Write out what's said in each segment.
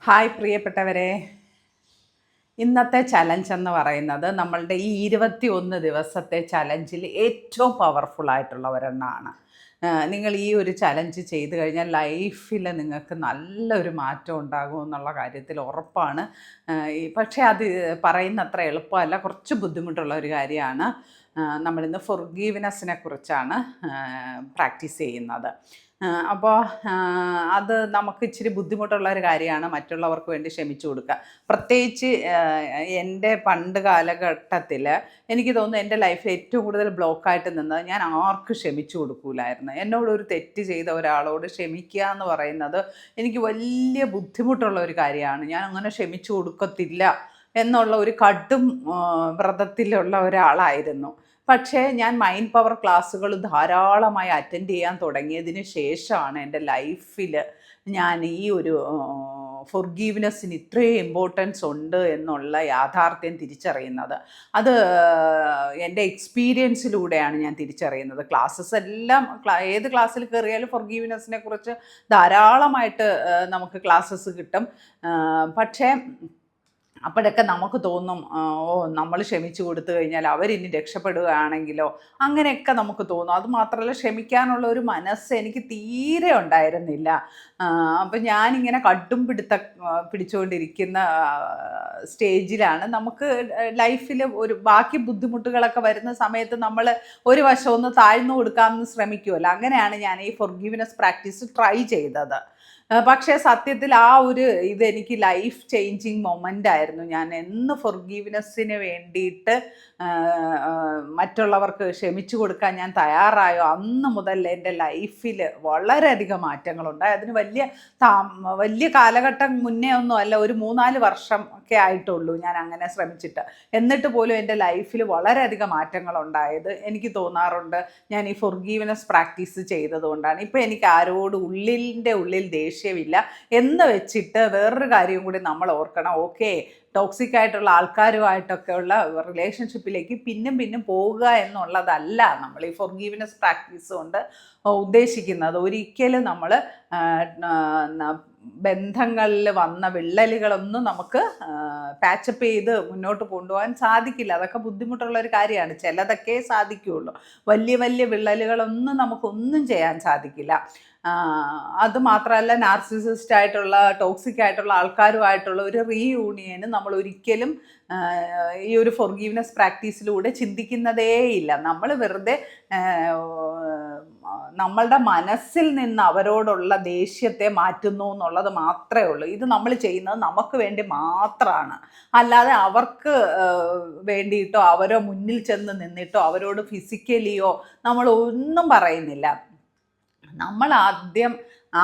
Hi പ്രിയപ്പെട്ടവരെ, ഇന്നത്തെ challenge എന്ന് പറയുന്നത് നമ്മളുടെ ഈ 21 ദിവസത്തെ ചലഞ്ചിൽ ഏറ്റവും പവർഫുൾ ആയിട്ടുള്ള ഒരെണ്ണമാണ്. നിങ്ങൾ ഈ ഒരു ചലഞ്ച് ചെയ്ത് കഴിഞ്ഞാൽ ലൈഫിൽ നിങ്ങൾക്ക് നല്ലൊരു മാറ്റം ഉണ്ടാകും എന്നുള്ള കാര്യത്തിൽ ഉറപ്പാണ്. പക്ഷേ അത് പറയുന്നത്ര എളുപ്പമല്ല, കുറച്ച് ബുദ്ധിമുട്ടുള്ള ഒരു കാര്യമാണ്. നമ്മളിന്ന് ഫൊർഗീവ്നെസ്സിനെ കുറിച്ചാണ് പ്രാക്ടീസ് ചെയ്യുന്നത്. അപ്പോൾ അത് നമുക്ക് ഇച്ചിരി ബുദ്ധിമുട്ടുള്ള ഒരു കാര്യമാണ് മറ്റുള്ളവർക്ക് വേണ്ടി ക്ഷമിച്ചു കൊടുക്കുക. പ്രത്യേകിച്ച് എൻ്റെ പണ്ട് കാലഘട്ടത്തിൽ എനിക്ക് തോന്നുന്നു എൻ്റെ ലൈഫിൽ ഏറ്റവും കൂടുതൽ ബ്ലോക്കായിട്ട് നിന്നത് ഞാൻ ആർക്കും ക്ഷമിച്ചു കൊടുക്കൂലായിരുന്നു. എന്നോടൊരു തെറ്റ് ചെയ്ത ഒരാളോട് ക്ഷമിക്കുക എന്ന് പറയുന്നത് എനിക്ക് വലിയ ബുദ്ധിമുട്ടുള്ള ഒരു കാര്യമാണ്. ഞാൻ അങ്ങനെ ക്ഷമിച്ചു കൊടുക്കത്തില്ല എന്നുള്ള ഒരു കടും വ്രതത്തിലുള്ള ഒരാളായിരുന്നു. പക്ഷേ ഞാൻ മൈൻഡ് പവർ ക്ലാസ്സുകൾ ധാരാളമായി അറ്റൻഡ് ചെയ്യാൻ തുടങ്ങിയതിന് ശേഷമാണ് എൻ്റെ ലൈഫിൽ ഞാൻ ഈ ഒരു ഫൊർഗീവ്നെസ്സിന് ഇത്രയും ഇമ്പോർട്ടൻസ് ഉണ്ട് എന്നുള്ള യാഥാർത്ഥ്യം തിരിച്ചറിയുന്നത്. അത് എൻ്റെ എക്സ്പീരിയൻസിലൂടെയാണ് ഞാൻ തിരിച്ചറിയുന്നത്. ക്ലാസ്സസ് എല്ലാം ഏത് ക്ലാസ്സിൽ കയറിയാലും ഫൊർഗീവ്നെസ്സിനെ കുറിച്ച് ധാരാളമായിട്ട് നമുക്ക് ക്ലാസ്സസ് കിട്ടും. പക്ഷേ അപ്പോഴൊക്കെ നമുക്ക് തോന്നും, നമ്മൾ ക്ഷമിച്ചു കൊടുത്തു കഴിഞ്ഞാൽ അവരിനി രക്ഷപ്പെടുകയാണെങ്കിലോ, അങ്ങനെയൊക്കെ നമുക്ക് തോന്നും. അതുമാത്രമല്ല, ക്ഷമിക്കാനുള്ള ഒരു മനസ്സ് എനിക്ക് തീരെ ഉണ്ടായിരുന്നില്ല. അപ്പം ഞാനിങ്ങനെ പിടിച്ചുകൊണ്ടിരിക്കുന്ന സ്റ്റേജിലാണ് നമുക്ക് ലൈഫിൽ ഒരു ബാക്കി ബുദ്ധിമുട്ടുകളൊക്കെ വരുന്ന സമയത്ത് നമ്മൾ ഒരു വശം ഒന്ന് താഴ്ന്നു കൊടുക്കാമെന്ന് ശ്രമിക്കുമല്ലോ. അങ്ങനെയാണ് ഞാൻ ഈ ഫൊർഗീവ്നെസ് പ്രാക്ടീസ് ട്രൈ ചെയ്തത്. പക്ഷേ സത്യത്തിൽ ആ ഒരു ഇതെനിക്ക് ലൈഫ് ചേഞ്ചിങ് മൊമെൻ്റ് ആയിരുന്നു. ഞാൻ എന്ന് ഫൊർഗീവ്നെസ്സിന് വേണ്ടിയിട്ട് മറ്റുള്ളവർക്ക് ക്ഷമിച്ചു കൊടുക്കാൻ ഞാൻ തയ്യാറായോ അന്ന് മുതൽ എൻ്റെ ലൈഫിൽ വളരെയധികം മാറ്റങ്ങളുണ്ടായി. അതിന് വലിയ കാലഘട്ടം മുന്നേ ഒന്നും അല്ല, ഒരു 3-4 വർഷം ഒക്കെ ആയിട്ടുള്ളൂ ഞാൻ അങ്ങനെ ശ്രമിച്ചിട്ട്. എന്നിട്ട് പോലും എൻ്റെ ലൈഫിൽ വളരെയധികം മാറ്റങ്ങളുണ്ടായത് എനിക്ക് തോന്നാറുണ്ട് ഞാൻ ഈ ഫൊർഗീവ്നെസ് പ്രാക്ടീസ് ചെയ്തതുകൊണ്ടാണ്. ഇപ്പോൾ എനിക്ക് ആരോട് ഉള്ളിൽ ദേഷ്യമില്ല എന്ന് വെച്ചിട്ട് വേറൊരു കാര്യം കൂടി നമ്മൾ ഓർക്കണം. ഓക്കെ, ടോക്സിക് ആയിട്ടുള്ള ആൾക്കാരുമായിട്ടൊക്കെ ഉള്ള റിലേഷൻഷിപ്പിലേക്ക് പിന്നും പോവുക എന്നുള്ളതല്ല നമ്മൾ ഈ ഫൊർഗീവ്നെസ് പ്രാക്ടീസ് കൊണ്ട് ഉദ്ദേശിക്കുന്നത്. ഒരിക്കലും നമ്മൾ ബന്ധങ്ങളിൽ വന്ന വിള്ളലുകളൊന്നും നമുക്ക് പാച്ചപ്പ് ചെയ്ത് മുന്നോട്ട് കൊണ്ടുപോകാൻ സാധിക്കില്ല. അതൊക്കെ ബുദ്ധിമുട്ടുള്ളൊരു കാര്യമാണ്. ചിലതൊക്കെ സാധിക്കുകയുള്ളൂ. വലിയ വിള്ളലുകളൊന്നും നമുക്കൊന്നും ചെയ്യാൻ സാധിക്കില്ല. അത് മാത്രമല്ല, നാർസിസിസ്റ്റ് ആയിട്ടുള്ള ടോക്സിക് ആയിട്ടുള്ള ആൾക്കാരുമായിട്ടുള്ള ഒരു റീയൂണിയന് നമ്മൾ ഒരിക്കലും ഈ ഒരു ഫൊർഗീവ്നെസ് പ്രാക്ടീസിലൂടെ ചിന്തിക്കുന്നതേയില്ല. നമ്മൾ വെറുതെ നമ്മളുടെ മനസ്സിൽ നിന്ന് അവരോടുള്ള ദേഷ്യത്തെ മാറ്റുന്നു എന്നുള്ളത് മാത്രമേ ഉള്ളൂ. ഇത് നമ്മൾ ചെയ്യുന്നത് നമുക്ക് വേണ്ടി മാത്രമാണ്. അല്ലാതെ അവർക്ക് വേണ്ടിയിട്ടോ അവരോ മുന്നിൽ ചെന്ന് നിന്നിട്ടോ അവരോട് ഫിസിക്കലിയോ നമ്മൾ ഒന്നും പറയുന്നില്ല. നമ്മൾ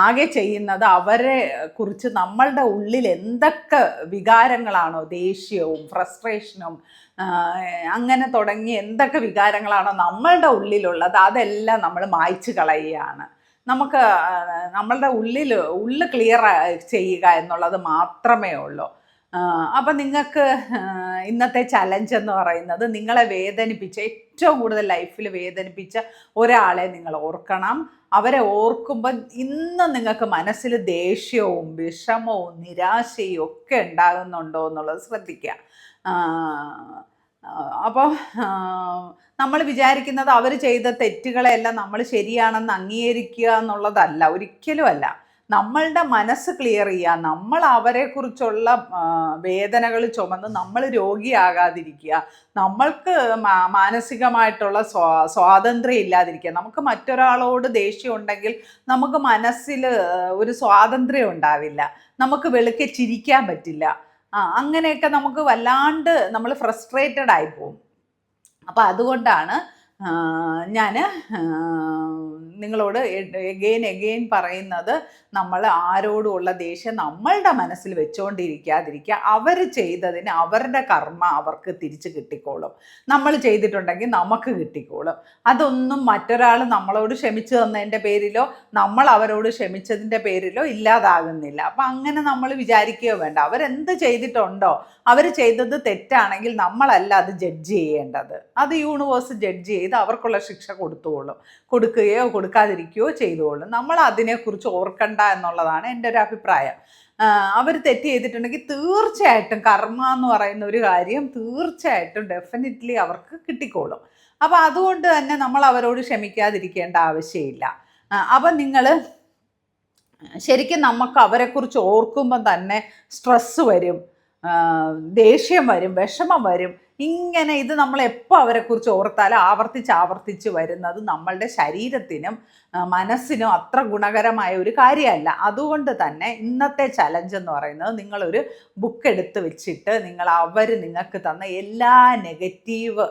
ആകെ ചെയ്യുന്നത് അവരെ കുറിച്ച് നമ്മളുടെ ഉള്ളിൽ എന്തൊക്കെ വികാരങ്ങളാണോ, ദേഷ്യവും ഫ്രസ്ട്രേഷനും അങ്ങനെ തുടങ്ങി എന്തൊക്കെ വികാരങ്ങളാണോ നമ്മളുടെ ഉള്ളിലുള്ളത് അതെല്ലാം നമ്മൾ മായ്ച്ചു കളയുകയാണ്. നമുക്ക് നമ്മളുടെ ഉള്ളിൽ ക്ലിയർ ചെയ്യുക എന്നുള്ളത് മാത്രമേ ഉള്ളൂ. അപ്പം നിങ്ങൾക്ക് ഇന്നത്തെ ചലഞ്ച് എന്ന് പറയുന്നത്, നിങ്ങളെ വേദനിപ്പിച്ച ഏറ്റവും കൂടുതൽ ലൈഫിൽ വേദനിപ്പിച്ച ഒരാളെ നിങ്ങൾ ഓർക്കണം. അവരെ ഓർക്കുമ്പോൾ ഇന്ന് നിങ്ങൾക്ക് മനസ്സിൽ ദേഷ്യവും വിഷമവും നിരാശയും ഒക്കെ ഉണ്ടാകുന്നുണ്ടോ എന്നുള്ളത് ശ്രദ്ധിക്കുക. അപ്പോൾ നമ്മൾ വിചാരിക്കുന്നത് അവർ ചെയ്ത തെറ്റുകളെല്ലാം നമ്മൾ ശരിയാണെന്ന് അംഗീകരിക്കുക എന്നുള്ളതല്ല, ഒരിക്കലുമല്ല. നമ്മളുടെ മനസ്സ് ക്ലിയർ ചെയ്യുക, നമ്മൾ അവരെക്കുറിച്ചുള്ള വേദനകൾ ചുമന്ന് നമ്മൾ രോഗിയാകാതിരിക്കുക, നമ്മൾക്ക് മാനസികമായിട്ടുള്ള സ്വാതന്ത്ര്യം ഇല്ലാതിരിക്കുക. നമുക്ക് മറ്റൊരാളോട് ദേഷ്യം ഉണ്ടെങ്കിൽ നമുക്ക് മനസ്സിൽ ഒരു സ്വാതന്ത്ര്യം ഉണ്ടാവില്ല, നമുക്ക് വെളുക്കെ ചിരിക്കാൻ പറ്റില്ല. അങ്ങനെയൊക്കെ നമുക്ക് വല്ലാണ്ട് നമ്മൾ ഫ്രസ്ട്രേറ്റഡ് ആയിപ്പോവും. അപ്പം അതുകൊണ്ടാണ് ഞാൻ നിങ്ങളോട് എഗെയിൻ പറയുന്നത്, നമ്മൾ ആരോടുമുള്ള ദേഷ്യം നമ്മളുടെ മനസ്സിൽ വെച്ചുകൊണ്ടിരിക്കാതിരിക്കുക. അവർ ചെയ്തതിന് അവരുടെ കർമ്മ അവർക്ക് തിരിച്ച് കിട്ടിക്കോളും. നമ്മൾ ചെയ്തിട്ടുണ്ടെങ്കിൽ നമുക്ക് കിട്ടിക്കോളും. അതൊന്നും മറ്റൊരാൾ നമ്മളോട് ക്ഷമിച്ചു തന്നതിൻ്റെ പേരിലോ നമ്മൾ അവരോട് ക്ഷമിച്ചതിൻ്റെ പേരിലോ ഇല്ലാതാകുന്നില്ല. അപ്പം അങ്ങനെ നമ്മൾ വിചാരിക്കുകയോ വേണ്ട. അവരെന്ത് ചെയ്തിട്ടുണ്ടോ, അവർ ചെയ്തത് തെറ്റാണെങ്കിൽ നമ്മളല്ല അത് ജഡ്ജ് ചെയ്യേണ്ടത്. അത് യൂണിവേഴ്സ് ജഡ്ജ് ചെയ്ത് അവർക്കുള്ള ശിക്ഷ കൊടുക്കുകയോ കൊടുക്കാതിരിക്കുകയോ ചെയ്തുകൊള്ളും. നമ്മൾ അതിനെക്കുറിച്ച് ഓർക്കണ്ട എന്നുള്ളതാണ് എൻ്റെ ഒരു അഭിപ്രായം. അവർ തെറ്റ് ചെയ്തിട്ടുണ്ടെങ്കിൽ തീർച്ചയായിട്ടും കർമ്മ എന്ന് പറയുന്ന ഒരു കാര്യം തീർച്ചയായിട്ടും ഡെഫിനറ്റ്ലി അവർക്ക് കിട്ടിക്കോളും. അപ്പോൾ അതുകൊണ്ട് തന്നെ നമ്മൾ അവരോട് ക്ഷമിക്കാതിരിക്കേണ്ട ആവശ്യമില്ല. അപ്പം നിങ്ങൾ ശരിക്കും നമുക്ക് അവരെക്കുറിച്ച് ഓർക്കുമ്പം തന്നെ സ്ട്രെസ്സ് വരും, ദേഷ്യം വരും, വിഷമം വരും. ഇങ്ങനെ ഇത് നമ്മൾ എപ്പോൾ അവരെക്കുറിച്ച് ഓർത്താലും ആവർത്തിച്ച് വരുന്നത് നമ്മളുടെ ശരീരത്തിനും മനസ്സിനും അത്ര ഗുണകരമായ ഒരു കാര്യമല്ല. അതുകൊണ്ട് തന്നെ ഇന്നത്തെ ചലഞ്ച് എന്ന് പറയുന്നത്, നിങ്ങളൊരു ബുക്ക് എടുത്ത് വെച്ചിട്ട് അവർ നിങ്ങൾക്ക് തന്ന എല്ലാ നെഗറ്റീവ്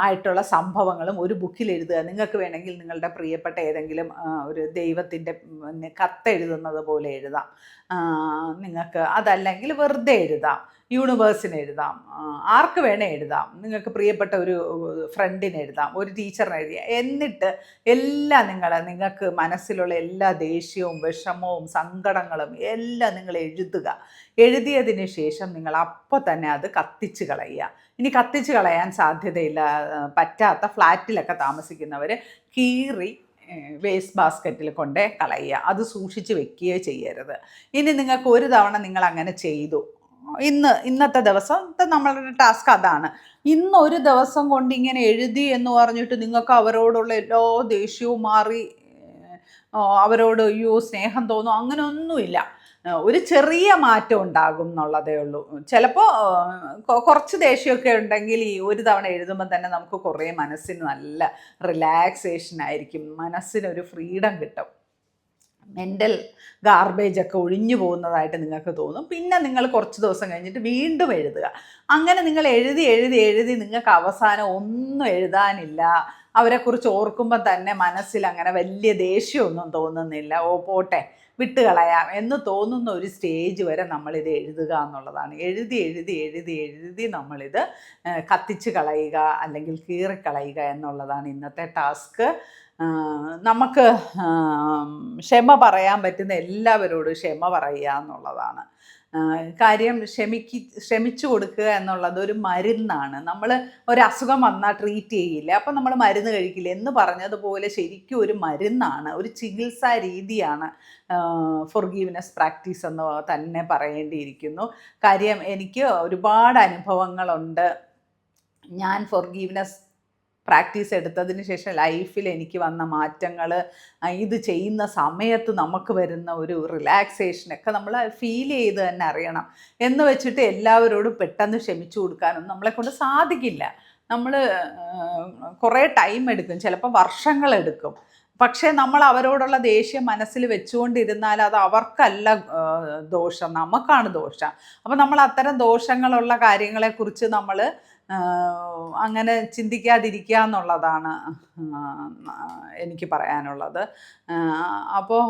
ആയിട്ടുള്ള സംഭവങ്ങളും ഒരു ബുക്കിൽ എഴുതുക. നിങ്ങൾക്ക് വേണമെങ്കിൽ നിങ്ങളുടെ പ്രിയപ്പെട്ട ഏതെങ്കിലും ഒരു ദൈവത്തിൻ്റെ കത്തെഴുതുന്നത് പോലെ എഴുതാം നിങ്ങൾക്ക്. അതല്ലെങ്കിൽ വെറുതെ എഴുതാം, യൂണിവേഴ്സിന് എഴുതാം, ആർക്ക് വേണേ എഴുതാം, നിങ്ങൾക്ക് പ്രിയപ്പെട്ട ഒരു ഫ്രണ്ടിന് എഴുതാം, ഒരു ടീച്ചറിന് എഴുതിയ. എന്നിട്ട് എല്ലാം നിങ്ങൾക്ക് മനസ്സിലുള്ള എല്ലാ ദേഷ്യവും വിഷമവും സങ്കടങ്ങളും എല്ലാം നിങ്ങൾ എഴുതുക. എഴുതിയതിന് ശേഷം നിങ്ങൾ അപ്പോൾ തന്നെ അത് കത്തിച്ച് കളയുക. ഇനി കത്തിച്ച് കളയാൻ സാധ്യതയില്ല, പറ്റാത്ത ഫ്ലാറ്റിലൊക്കെ താമസിക്കുന്നവർ കീറി വേസ്റ്റ് ബാസ്ക്കറ്റിൽ കൊണ്ടേ കളയുക. അത് സൂക്ഷിച്ച് വെക്കുകയോ ചെയ്യരുത്. ഇനി നിങ്ങൾക്ക് ഒരു തവണ നിങ്ങൾ അങ്ങനെ ചെയ്തു, ഇന്നത്തെ ദിവസത്തെ നമ്മളുടെ ടാസ്ക് അതാണ്. ഇന്ന് ഒരു ദിവസം കൊണ്ട് ഇങ്ങനെ എഴുതി എന്ന് പറഞ്ഞിട്ട് നിങ്ങൾക്ക് അവരോടുള്ള എല്ലാ ദേഷ്യവും മാറി അവരോട് സ്നേഹം തോന്നും, അങ്ങനെ ഒന്നുമില്ല. ഒരു ചെറിയ മാറ്റം ഉണ്ടാകും എന്നുള്ളതേ ഉള്ളൂ. ചിലപ്പോൾ കുറച്ച് ദേഷ്യമൊക്കെ ഉണ്ടെങ്കിൽ ഈ ഒരു തവണ എഴുതുമ്പോൾ തന്നെ നമുക്ക് കുറേ മനസ്സിന് നല്ല റിലാക്സേഷൻ ആയിരിക്കും, മനസ്സിനൊരു ഫ്രീഡം കിട്ടും, മെൻ്റൽ ഗാർബേജൊക്കെ ഒഴിഞ്ഞു പോകുന്നതായിട്ട് നിങ്ങൾക്ക് തോന്നും. പിന്നെ നിങ്ങൾ കുറച്ച് ദിവസം കഴിഞ്ഞിട്ട് വീണ്ടും എഴുതുക. അങ്ങനെ നിങ്ങൾ എഴുതി നിങ്ങൾക്ക് അവസാനം ഒന്നും എഴുതാനില്ല. അവരെക്കുറിച്ച് ഓർക്കുമ്പോൾ തന്നെ മനസ്സിൽ അങ്ങനെ വലിയ ദേഷ്യമൊന്നും തോന്നുന്നില്ല, പോട്ടെ വിട്ടുകളയാം എന്ന് തോന്നുന്ന ഒരു സ്റ്റേജ് വരെ നമ്മളിത് എഴുതുക എന്നുള്ളതാണ്. എഴുതി നമ്മളിത് കത്തിച്ച് കളയുക അല്ലെങ്കിൽ കീറിക്കളയുക എന്നുള്ളതാണ് ഇന്നത്തെ ടാസ്ക്. നമുക്ക് ക്ഷമ പറയാൻ പറ്റുന്ന എല്ലാവരോടും ക്ഷമ പറയുക എന്നുള്ളതാണ് കാര്യം. ക്ഷമിച്ചു കൊടുക്കുക എന്നുള്ളത് ഒരു മരുന്നാണ്. നമ്മൾ ഒരു അസുഖം വന്നാൽ ട്രീറ്റ് ചെയ്യില്ല, അപ്പം നമ്മൾ മരുന്ന് കഴിക്കില്ല എന്ന് പറഞ്ഞതുപോലെ ശരിക്കും ഒരു മരുന്നാണ്, ഒരു ചികിത്സാ രീതിയാണ് ഫോർഗീവ്നെസ് പ്രാക്ടീസ് എന്ന് തന്നെ പറയേണ്ടിയിരിക്കുന്നു. കാര്യം എനിക്ക് ഒരുപാട് അനുഭവങ്ങളുണ്ട്. ഞാൻ ഫോർഗീവ്നെസ് പ്രാക്ടീസ് എടുത്തതിന് ശേഷം ലൈഫിൽ എനിക്ക് വന്ന മാറ്റങ്ങൾ, ഇത് ചെയ്യുന്ന സമയത്ത് നമുക്ക് വരുന്ന ഒരു റിലാക്സേഷനൊക്കെ നമ്മൾ ഫീൽ ചെയ്ത് തന്നെ അറിയണം. എന്ന് വെച്ചിട്ട് എല്ലാവരോടും പെട്ടെന്ന് ക്ഷമിച്ചു കൊടുക്കാനൊന്നും നമ്മളെക്കൊണ്ട് സാധിക്കില്ല. നമ്മൾ കുറേ ടൈം എടുക്കും, ചിലപ്പോൾ വർഷങ്ങളെടുക്കും. പക്ഷേ നമ്മൾ അവരോടുള്ള ദേഷ്യം മനസ്സിൽ വെച്ചുകൊണ്ടിരുന്നാൽ അത് അവർക്കല്ല ദോഷം, നമുക്കാണ് ദോഷം. അപ്പോൾ നമ്മൾ അത്തരം ദോഷങ്ങളുള്ള കാര്യങ്ങളെക്കുറിച്ച് നമ്മൾ അങ്ങനെ ചിന്തിക്കാതിരിക്കുക എന്നുള്ളതാണ് എനിക്ക് പറയാനുള്ളത്. അപ്പോൾ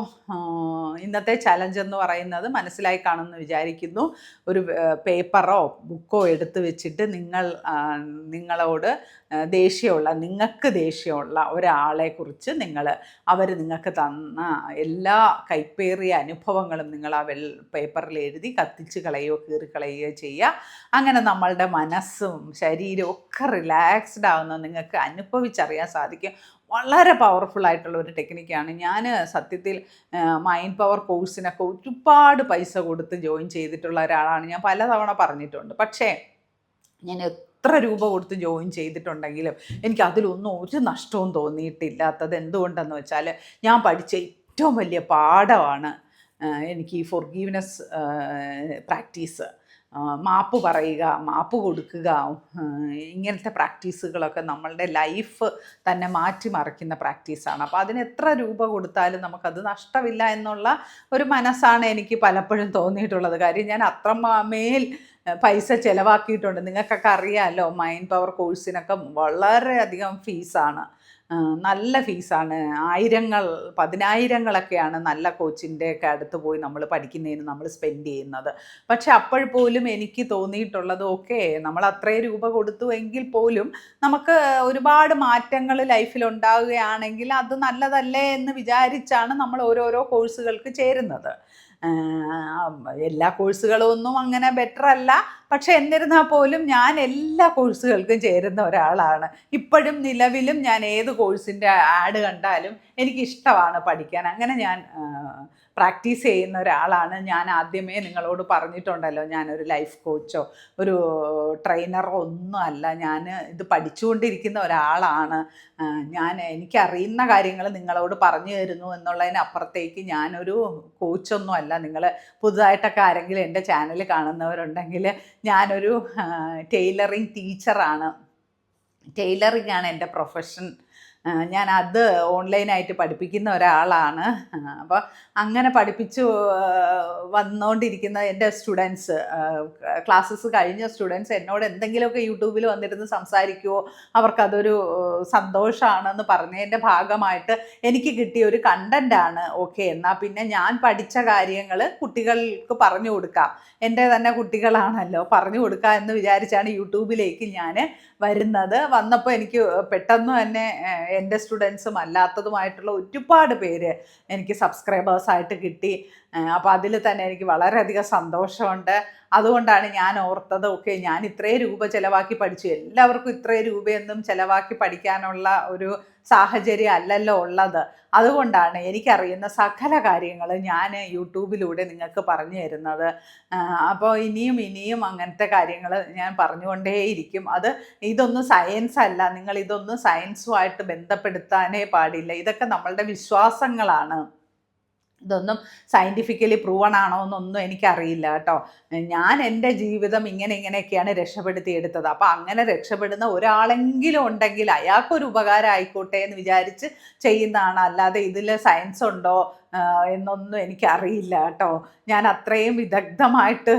ഇന്നത്തെ ചലഞ്ച് എന്ന് പറയുന്നത് മനസ്സിലായി കാണുമെന്ന് വിചാരിക്കുന്നു. ഒരു പേപ്പറോ ബുക്കോ എടുത്ത് വെച്ചിട്ട് നിങ്ങളോട് നിങ്ങൾക്ക് ദേഷ്യമുള്ള ഒരാളെക്കുറിച്ച് അവർ നിങ്ങൾക്ക് തന്ന എല്ലാ കൈപ്പേറിയ അനുഭവങ്ങളും നിങ്ങൾ ആ പേപ്പറിൽ എഴുതി കത്തിച്ച് കളയുകയോ കീറിക്കളയുകയോ ചെയ്യുക. അങ്ങനെ നമ്മളുടെ മനസ്സും ശരീരവും ഒക്കെ റിലാക്സ്ഡ് ആവുന്നത് നിങ്ങൾക്ക് അനുഭവിച്ചറിയാൻ സാധിക്കും. വളരെ പവർഫുൾ ആയിട്ടുള്ള ഒരു ടെക്നിക്കാണ്. ഞാൻ സത്യത്തിൽ മൈൻഡ് പവർ കോഴ്സിനൊക്കെ ഒരുപാട് പൈസ കൊടുത്ത് ജോയിൻ ചെയ്തിട്ടുള്ള ഒരാളാണ്. ഞാൻ പലതവണ പറഞ്ഞിട്ടുണ്ട്. പക്ഷേ ഞാൻ എത്ര രൂപ കൊടുത്ത് ജോയിൻ ചെയ്തിട്ടുണ്ടെങ്കിലും എനിക്ക് അതിലൊന്നും ഒരു നഷ്ടവും തോന്നിയിട്ടില്ലാത്തത് എന്തുകൊണ്ടെന്ന് വെച്ചാൽ, ഞാൻ പഠിച്ച ഏറ്റവും വലിയ പാഠമാണ് എനിക്ക് ഈ ഫോർഗീവ്നെസ് പ്രാക്ടീസ്. മാപ്പ് പറയുക, മാപ്പ് കൊടുക്കുക, ഇങ്ങനത്തെ പ്രാക്ടീസുകളൊക്കെ നമ്മളുടെ ലൈഫ് തന്നെ മാറ്റിമറിക്കുന്ന പ്രാക്ടീസാണ്. അപ്പോൾ അതിന് എത്ര രൂപ കൊടുത്താലും നമുക്കത് നഷ്ടമില്ല എന്നുള്ള ഒരു മനസ്സാണ് എനിക്ക് പലപ്പോഴും തോന്നിയിട്ടുള്ളത്. കാര്യം ഞാൻ അത്രമേൽ പൈസ ചിലവാക്കിയിട്ടുണ്ട്. നിങ്ങൾക്കൊക്കെ അറിയാമല്ലോ, മൈൻഡ് പവർ കോഴ്സിനൊക്കെ വളരെയധികം ഫീസാണ്, നല്ല ഫീസാണ്. പതിനായിരങ്ങളൊക്കെയാണ് നല്ല കോച്ചിൻ്റെയൊക്കെ അടുത്ത് പോയി നമ്മൾ പഠിക്കുന്നതിന് നമ്മൾ സ്പെൻഡ് ചെയ്യുന്നത്. പക്ഷെ അപ്പോൾ പോലും എനിക്ക് തോന്നിയിട്ടുള്ളത്, ഓക്കെ നമ്മൾ അത്രയും രൂപ കൊടുത്തു എങ്കിൽ പോലും നമുക്ക് ഒരുപാട് മാറ്റങ്ങൾ ലൈഫിൽ ഉണ്ടാവുകയാണെങ്കിൽ അത് നല്ലതല്ലേ എന്ന് വിചാരിച്ചാണ് നമ്മൾ ഓരോരോ കോഴ്സുകൾക്ക് ചേരുന്നത്. എല്ലാ കോഴ്സുകളൊന്നും അങ്ങനെ ബെറ്റർ അല്ല. പക്ഷെ എന്നിരുന്നാൽ പോലും ഞാൻ എല്ലാ കോഴ്സുകൾക്കും ചേരുന്ന ഒരാളാണ്. ഇപ്പോഴും നിലവിലും ഞാൻ ഏത് കോഴ്സിൻ്റെ ആഡ് കണ്ടാലും എനിക്കിഷ്ടമാണ് പഠിക്കാൻ. അങ്ങനെ ഞാൻ പ്രാക്ടീസ് ചെയ്യുന്ന ഒരാളാണ്. ഞാൻ ആദ്യമേ നിങ്ങളോട് പറഞ്ഞിട്ടുണ്ടല്ലോ, ഞാനൊരു ലൈഫ് കോച്ചോ ഒരു ട്രെയിനറോ ഒന്നും അല്ല. ഞാൻ ഇത് പഠിച്ചുകൊണ്ടിരിക്കുന്ന ഒരാളാണ്. എനിക്കറിയുന്ന കാര്യങ്ങൾ നിങ്ങളോട് പറഞ്ഞു തരുന്നു എന്നുള്ളതിനപ്പുറത്തേക്ക് ഞാനൊരു കോച്ചൊന്നും അല്ല. നിങ്ങൾ പുതുതായിട്ടൊക്കെ ആരെങ്കിലും എൻ്റെ ചാനൽ കാണുന്നവരുണ്ടെങ്കിൽ, ഞാനൊരു ടൈലറിങ് ടീച്ചറാണ്. ടൈലറിങ് ആണ് എൻ്റെ പ്രൊഫഷൻ. ഞാനത് ഓൺലൈനായിട്ട് പഠിപ്പിക്കുന്ന ഒരാളാണ്. അപ്പോൾ അങ്ങനെ പഠിപ്പിച്ചു വന്നുകൊണ്ടിരിക്കുന്ന എൻ്റെ സ്റ്റുഡൻസ്, ക്ലാസ്സസ് കഴിഞ്ഞ സ്റ്റുഡൻസ് എന്നോട് എന്തെങ്കിലുമൊക്കെ യൂട്യൂബിൽ വന്നിരുന്ന് സംസാരിക്കുമോ, അവർക്കതൊരു സന്തോഷമാണെന്ന് പറഞ്ഞതിൻ്റെ ഭാഗമായിട്ട് എനിക്ക് കിട്ടിയ ഒരു കണ്ടൻ്റാണ്. ഓക്കെ, എന്നാൽ പിന്നെ ഞാൻ പഠിച്ച കാര്യങ്ങൾ കുട്ടികൾക്ക് പറഞ്ഞു കൊടുക്കാം, എൻ്റെ തന്നെ കുട്ടികളാണല്ലോ, പറഞ്ഞു കൊടുക്കാം എന്ന് വിചാരിച്ചാണ് യൂട്യൂബിലേക്ക് ഞാൻ വരുന്നത്. വന്നപ്പോൾ എനിക്ക് പെട്ടെന്ന് തന്നെ എൻ്റെ സ്റ്റുഡൻസും അല്ലാത്തതുമായിട്ടുള്ള ഒരുപാട് പേര് എനിക്ക് സബ്സ്ക്രൈബേഴ്സായിട്ട് കിട്ടി. അപ്പോൾ അതിൽ തന്നെ എനിക്ക് വളരെയധികം സന്തോഷമുണ്ട്. അതുകൊണ്ടാണ് ഞാൻ ഓർത്തത്, ഓക്കെ, ഞാൻ ഇത്രയും രൂപ ചിലവാക്കി പഠിച്ചു, എല്ലാവർക്കും ഇത്രയും രൂപയൊന്നും ചിലവാക്കി പഠിക്കാനുള്ള ഒരു സാഹചര്യം അല്ലല്ലോ ഉള്ളത്. അതുകൊണ്ടാണ് എനിക്കറിയുന്ന സകല കാര്യങ്ങൾ ഞാൻ യൂട്യൂബിലൂടെ നിങ്ങൾക്ക് പറഞ്ഞു തരുന്നത്. അപ്പോൾ ഇനിയും അങ്ങനത്തെ കാര്യങ്ങൾ ഞാൻ പറഞ്ഞുകൊണ്ടേയിരിക്കും. ഇതൊന്നും സയൻസ് അല്ല, നിങ്ങൾ ഇതൊന്നും സയൻസുമായിട്ട് ബന്ധപ്പെടുത്താനേ പാടില്ല. ഇതൊക്കെ നമ്മളുടെ വിശ്വാസങ്ങളാണ്. ഇതൊന്നും സയൻറ്റിഫിക്കലി പ്രൂവൺ ആണോ എന്നൊന്നും എനിക്കറിയില്ല കേട്ടോ. ഞാൻ എൻ്റെ ജീവിതം ഇങ്ങനെയൊക്കെയാണ് രക്ഷപ്പെടുത്തിയെടുത്തത്. അപ്പോൾ അങ്ങനെ രക്ഷപ്പെടുന്ന ഒരാളെങ്കിലും ഉണ്ടെങ്കിൽ അയാൾക്കൊരു ഉപകാരം ആയിക്കോട്ടെ എന്ന് വിചാരിച്ച് ചെയ്യുന്നതാണ്. അല്ലാതെ ഇതിൽ സയൻസ് ഉണ്ടോ എന്നൊന്നും എനിക്കറിയില്ല കേട്ടോ. ഞാൻ അത്രയും വിദഗ്ധമായിട്ട്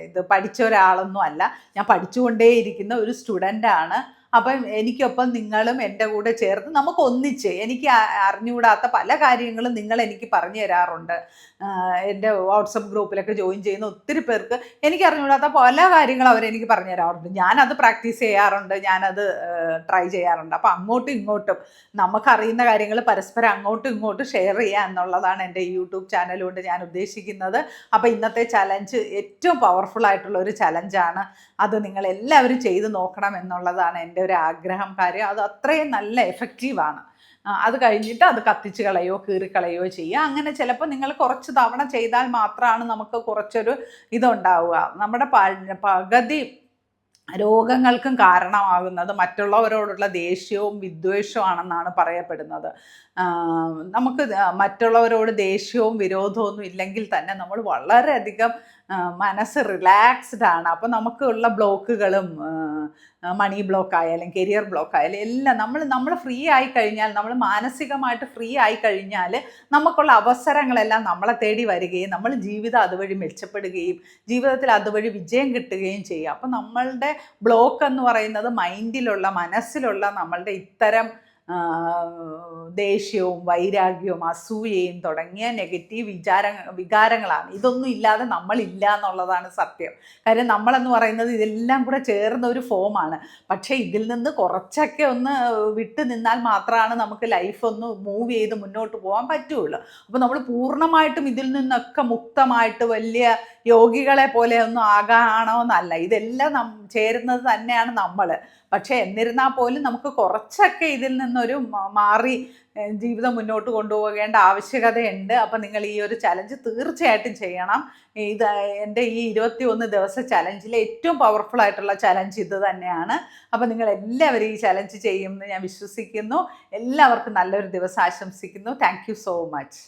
ഇത് പഠിച്ച ഒരാളൊന്നും അല്ല. ഞാൻ പഠിച്ചുകൊണ്ടേയിരിക്കുന്ന ഒരു സ്റ്റുഡൻ്റാണ്. അപ്പം എനിക്കൊപ്പം നിങ്ങളും എൻ്റെ കൂടെ ചേർന്ന് നമുക്ക് ഒന്നിച്ച്, എനിക്ക് അറിഞ്ഞുകൂടാത്ത പല കാര്യങ്ങളും നിങ്ങൾ എനിക്ക് പറഞ്ഞു തരാറുണ്ട്. എൻ്റെ വാട്സപ്പ് ഗ്രൂപ്പിലൊക്കെ ജോയിൻ ചെയ്യുന്ന ഒത്തിരി പേർക്ക് എനിക്ക് അറിഞ്ഞുകൂടാത്ത പല കാര്യങ്ങളും അവരെനിക്ക് പറഞ്ഞു തരാറുണ്ട്. ഞാനത് പ്രാക്ടീസ് ചെയ്യാറുണ്ട്, ഞാനത് ട്രൈ ചെയ്യാറുണ്ട്. അപ്പോൾ അങ്ങോട്ടും ഇങ്ങോട്ടും നമുക്കറിയുന്ന കാര്യങ്ങൾ പരസ്പരം അങ്ങോട്ടും ഇങ്ങോട്ടും ഷെയർ ചെയ്യുക എന്നുള്ളതാണ് എൻ്റെ യൂട്യൂബ് ചാനൽ കൊണ്ട് ഞാൻ ഉദ്ദേശിക്കുന്നത്. അപ്പോൾ ഇന്നത്തെ ചലഞ്ച് ഏറ്റവും പവർഫുൾ ആയിട്ടുള്ള ഒരു ചലഞ്ചാണ്. അത് നിങ്ങളെല്ലാവരും ചെയ്ത് നോക്കണം എന്നുള്ളതാണ് എൻ്റെ ഒരു ആഗ്രഹം. കാര്യം അത് അത്രയും നല്ല എഫക്റ്റീവാണ്. അത് കഴിഞ്ഞിട്ട് അത് കത്തിച്ച് കളയോ കീറിക്കളയോ ചെയ്യുക. അങ്ങനെ ചിലപ്പോൾ നിങ്ങൾ കുറച്ച് തവണ ചെയ്താൽ മാത്രമാണ് നമുക്ക് കുറച്ചൊരു ഇതുണ്ടാവുക. നമ്മുടെ പകുതി രോഗങ്ങൾക്കും കാരണമാകുന്നത് മറ്റുള്ളവരോടുള്ള ദേഷ്യവും വിദ്വേഷവുമാണെന്നാണ് പറയപ്പെടുന്നത്. നമുക്ക് മറ്റുള്ളവരോട് ദേഷ്യവും വിരോധവും ഒന്നും ഇല്ലെങ്കിൽ തന്നെ നമ്മൾ വളരെയധികം മനസ്സ് റിലാക്സ്ഡ് ആണ്. അപ്പോൾ നമുക്കുള്ള ബ്ലോക്കുകളും മണി ബ്ലോക്ക് ആയാലും കരിയർ ബ്ലോക്ക് ആയാലും എല്ലാം നമ്മൾ ഫ്രീ ആയി കഴിഞ്ഞാൽ, നമ്മൾ മാനസികമായിട്ട് ഫ്രീ ആയി കഴിഞ്ഞാൽ നമുക്കുള്ള അവസരങ്ങളെല്ലാം നമ്മളെ തേടി വരികയും നമ്മൾ ജീവിതം അതുവഴി മെച്ചപ്പെടുകയും ജീവിതത്തിൽ അതുവഴി വിജയം കിട്ടുകയും ചെയ്യും. അപ്പം നമ്മളുടെ ബ്ലോക്ക് എന്ന് പറയുന്നത് മനസ്സിലുള്ള നമ്മളുടെ ഇത്തരം ദേഷ്യവും വൈരാഗ്യവും അസൂയയും തുടങ്ങിയ നെഗറ്റീവ് വികാരങ്ങളാണ്. ഇതൊന്നും ഇല്ലാതെ നമ്മളില്ല എന്നുള്ളതാണ് സത്യം. കാര്യം നമ്മളെന്ന് പറയുന്നത് ഇതെല്ലാം കൂടെ ചേർന്ന ഒരു ഫോമാണ്. പക്ഷേ ഇതിൽ നിന്ന് കുറച്ചൊക്കെ ഒന്ന് വിട്ടു നിന്നാൽ മാത്രമാണ് നമുക്ക് ലൈഫ് ഒന്ന് മൂവ് ചെയ്ത് മുന്നോട്ട് പോകാൻ പറ്റുള്ളൂ. അപ്പോൾ നമ്മൾ പൂർണ്ണമായിട്ടും ഇതിൽ നിന്നൊക്കെ മുക്തമായിട്ട് വലിയ യോഗികളെ പോലെ ഒന്നും ആകാണമെന്നല്ല. ഇതെല്ലാം ചേരുന്നത് തന്നെയാണ് നമ്മൾ. പക്ഷേ എന്നിരുന്നാൽ പോലും നമുക്ക് കുറച്ചൊക്കെ ഇതിൽ നിന്നൊരു മാറി ജീവിതം മുന്നോട്ട് കൊണ്ടുപോകേണ്ട ആവശ്യകതയുണ്ട്. അപ്പം നിങ്ങൾ ഈ ഒരു ചലഞ്ച് തീർച്ചയായിട്ടും ചെയ്യണം. ഇത് എൻ്റെ ഈ 21 ദിവസ ചലഞ്ചിലെ ഏറ്റവും പവർഫുൾ ആയിട്ടുള്ള ചലഞ്ച് ഇത് തന്നെയാണ്. അപ്പം നിങ്ങൾ എല്ലാവരും ഈ ചലഞ്ച് ചെയ്യുമെന്ന് ഞാൻ വിശ്വസിക്കുന്നു. എല്ലാവർക്കും നല്ലൊരു ദിവസം ആശംസിക്കുന്നു. Thank you so much.